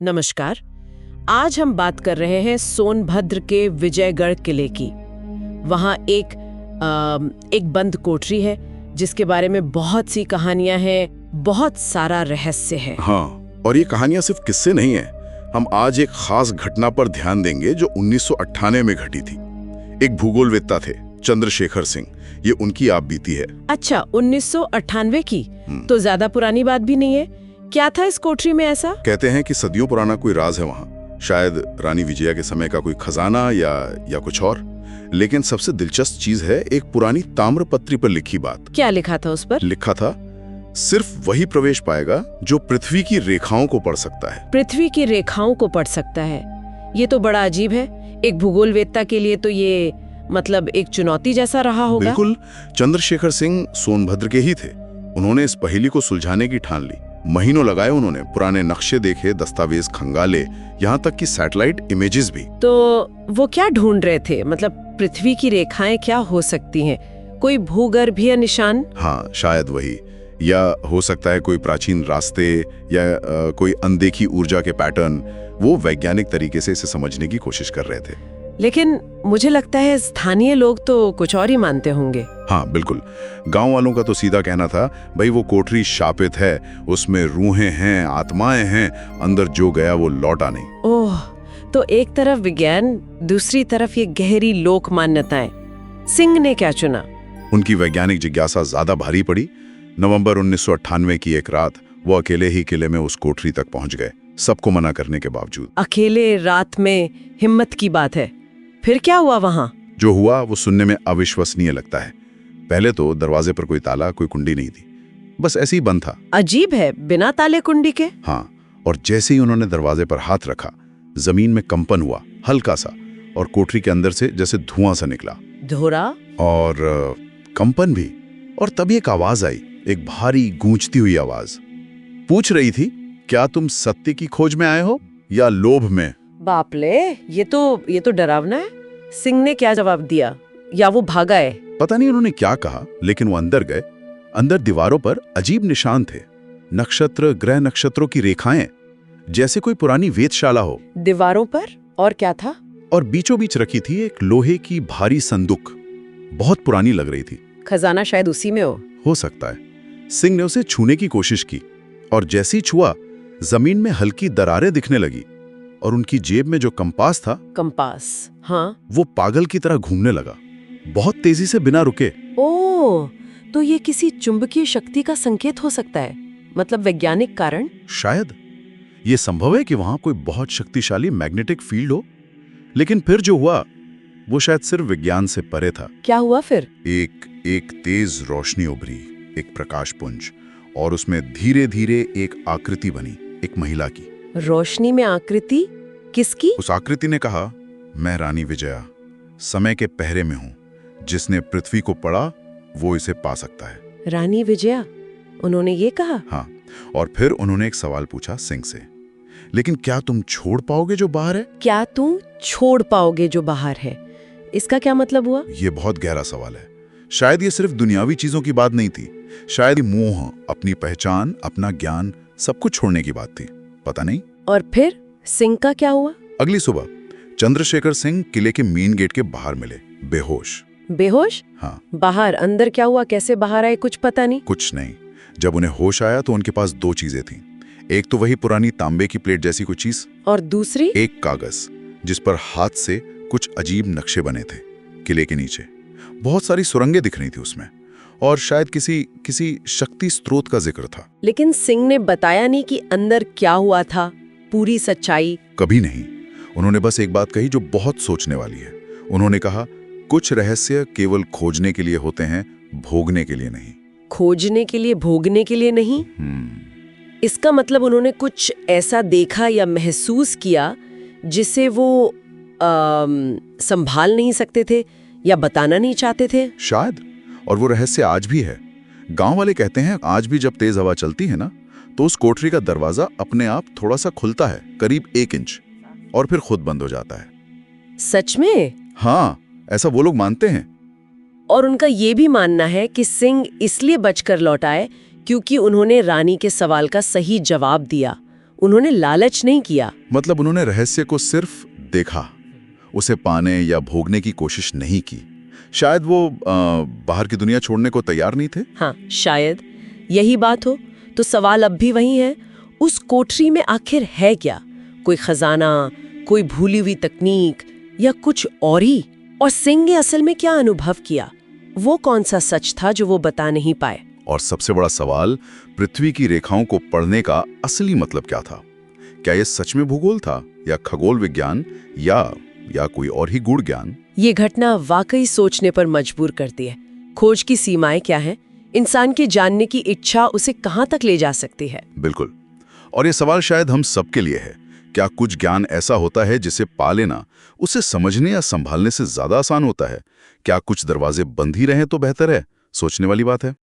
नमस्कार। आज हम बात कर रहे हैं सोनभद्र के विजयगढ़ किले की। वहाँ एक बंद कोठरी है जिसके बारे में बहुत सी कहानियां हैं, बहुत सारा रहस्य है। हाँ, और ये कहानियां सिर्फ किस्से नहीं है। हम आज एक खास घटना पर ध्यान देंगे जो 1998 में घटी थी। एक भूगोलवेत्ता थे चंद्रशेखर सिंह, ये उनकी आप बीती है। अच्छा, 1998 की तो ज्यादा पुरानी बात भी नहीं है। क्या था इस कोठरी में ऐसा? कहते हैं कि सदियों पुराना कोई राज है वहाँ, शायद रानी विजया के समय का कोई खजाना या कुछ और। लेकिन सबसे दिलचस्प चीज है एक पुरानी ताम्रपत्री पर लिखी बात। क्या लिखा था उस पर? लिखा था, सिर्फ वही प्रवेश पाएगा जो पृथ्वी की रेखाओं को पढ़ सकता है। पृथ्वी की रेखाओं को पढ़ सकता है। ये तो बड़ा अजीब है। एक भूगोलवेत्ता के लिए तो ये मतलब एक चुनौती जैसा रहा होगा। बिल्कुल। चंद्रशेखर सिंह सोनभद्र के ही थे। उन्होंने इस पहेली को सुलझाने की ठान ली। महीनों लगाए उन्होंने, पुराने नक्शे देखे, दस्तावेज खंगाले, यहाँ तक कि सैटेलाइट इमेजेस भी। तो वो क्या ढूंढ रहे थे? मतलब पृथ्वी की रेखाएं क्या हो सकती हैं? कोई भूगर्भीय निशान? हाँ, शायद वही। या हो सकता है कोई प्राचीन रास्ते या कोई अनदेखी ऊर्जा के पैटर्न। वो वैज्ञानिक तरीके से इसे समझने की कोशिश कर रहे थे। लेकिन मुझे लगता है स्थानीय लोग तो कुछ और ही मानते होंगे। हाँ बिल्कुल। गांव वालों का तो सीधा कहना था, भाई वो कोठरी शापित है, उसमें रूहें हैं, आत्माएं हैं, अंदर जो गया वो लौटा नहीं। ओह, तो एक तरफ विज्ञान, दूसरी तरफ ये गहरी लोक मान्यताएं। सिंह ने क्या चुना? उनकी वैज्ञानिक जिज्ञासा ज्यादा भारी पड़ी। नवंबर 1998 की एक रात वो अकेले ही किले में उस कोठरी तक पहुंच गए, सबको मना करने के बावजूद। अकेले रात में, हिम्मत की बात है। फिर क्या हुआ वहां? जो हुआ वो सुनने में अविश्वसनीय लगता है। पहले तो दरवाजे पर कोई ताला, कोई कुंडी नहीं थी, बस ऐसे ही बंद था। अजीब है, बिना ताले कुंडी के। हाँ, और जैसे ही उन्होंने दरवाजे पर हाथ रखा, जमीन में कंपन हुआ, हल्का सा, और कोठरी के अंदर से जैसे धुआं सा निकला। धोरा? और कंपन भी। और तभी एक आवाज आई, एक भारी गूंजती हुई आवाज। पूछ रही थी, क्या तुम सत्य की खोज में आए हो या लोभ में? बाप ले, ये तो डरावना है। सिंह ने क्या जवाब दिया, या वो भागा है? पता नहीं उन्होंने क्या कहा, लेकिन वो अंदर गए। अंदर दीवारों पर अजीब निशान थे, नक्षत्र, ग्रह नक्षत्रों की रेखाएं, जैसे कोई पुरानी वेधशाला हो। दीवारों पर और क्या था? और बीचों बीच रखी थी एक लोहे की भारी संदूक, बहुत पुरानी लग रही थी। खजाना शायद उसी में हो सकता है। सिंह ने उसे छूने की कोशिश की, और जैसे ही छुआ, जमीन में हल्की दरारें दिखने लगी, और उनकी जेब में जो कंपास था, हाँ, वो पागल की तरह घूमने लगा, बहुत तेजी से, बिना रुके। ओह, तो ये किसी चुंबकीय शक्ति का संकेत हो सकता है, मतलब वैज्ञानिक कारण? शायद ये संभव है कि वहां कोई बहुत शक्तिशाली मैग्नेटिक फील्ड हो। लेकिन फिर जो हुआ वो शायद सिर्फ विज्ञान से परे था। क्या हुआ फिर? एक तेज रोशनी उभरी, एक प्रकाश पुंज, और उसमें धीरे धीरे एक आकृति बनी, एक महिला की। रोशनी में आकृति? किसकी? उस आकृति ने कहा, मैं रानी विजया, समय के पहरे में हूं, जिसने पृथ्वी को पढ़ा वो इसे पा सकता है। रानी विजया, उन्होंने ये कहा? हाँ, और फिर उन्होंने एक सवाल पूछा सिंह से, लेकिन क्या तुम छोड़ पाओगे जो बाहर है? क्या तुम छोड़ पाओगे जो बाहर है? इसका क्या मतलब हुआ? ये बहुत गहरा सवाल है। शायद ये सिर्फ दुनियावी चीजों की बात नहीं थी, शायद मोह, अपनी पहचान, अपना ज्ञान, सब कुछ छोड़ने की बात थी, पता नहीं। और फिर सिंह का क्या हुआ? अगली सुबह चंद्रशेखर सिंह किले के मेन गेट के बाहर मिले, बेहोश। बेहोश? हाँ। बाहर? अंदर क्या हुआ, कैसे बाहर आए, कुछ पता नहीं? कुछ नहीं। जब उन्हें होश आया तो उनके पास दो चीजें थीं। एक तो वही पुरानी तांबे की प्लेट जैसी कुछ चीज, और दूसरी एक कागज जिस पर हाथ से कुछ अजीब नक्शे बने थे। किले के नीचे बहुत सारी सुरंगें दिख रही थी उसमें, और शायद किसी शक्ति स्रोत का जिक्र था। लेकिन सिंह ने बताया नहीं कि अंदर क्या हुआ था, पूरी सच्चाई? कभी नहीं। उन्होंने बस एक बात कही जो बहुत सोचने वाली है। उन्होंने कहा, कुछ रहस्य केवल खोजने के लिए होते हैं, भोगने के लिए नहीं। खोजने के लिए, भोगने के लिए नहीं? इसका मतलब उन्होंने कुछ ऐसा देखा या महसूस किया जिसे वो संभाल नहीं सकते थे या बताना नहीं चाहते थे शायद। और वो रहस्य आज भी है। गांव वाले कहते हैं आज भी जब तेज हवा चलती है ना, तो उस कोठरी का दरवाजा अपने आप थोड़ा सा खुलता है, करीब 1 इंच, और फिर खुद बंद हो जाता है। सच में? हाँ, ऐसा वो लोग मानते हैं। और उनका ये भी मानना है कि सिंह इसलिए बचकर लौट आए क्योंकि उन्होंने रानी के सवाल का सही जवाब दिया। उन्होंने लालच नहीं किया। मतलब उन्होंने रहस्य को सिर्फ देखा, उसे पाने या भोगने की कोशिश नहीं की। शायद वो बाहर की दुनिया छोड़ने को तैयार नहीं थे। हाँ, शायद यही बात हो। तो सवाल अब भी वही है, उस कोठरी में आखिर है क्या? कोई खजाना, कोई भूली हुई तकनीक, या कुछ और ही? और सिंह ने असल में क्या अनुभव किया? वो कौन सा सच था जो वो बता नहीं पाए? और सबसे बड़ा सवाल, पृथ्वी की रेखाओं को पढ़ने का असली मतलब क्या था? क्या ये सच में भूगोल था, या खगोल विज्ञान, या कोई और ही गूढ़ ज्ञान? ये घटना वाकई सोचने पर मजबूर करती है। खोज की सीमाएं क्या हैं? इंसान की जानने की इच्छा उसे कहां तक ले जा सकती है? बिल्कुल। और ये सवाल शायद हम सबके लिए है। क्या कुछ ज्ञान ऐसा होता है जिसे पा लेना उसे समझने या संभालने से ज्यादा आसान होता है? क्या कुछ दरवाजे बंद ही रहें तो बेहतर है? सोचने वाली बात है।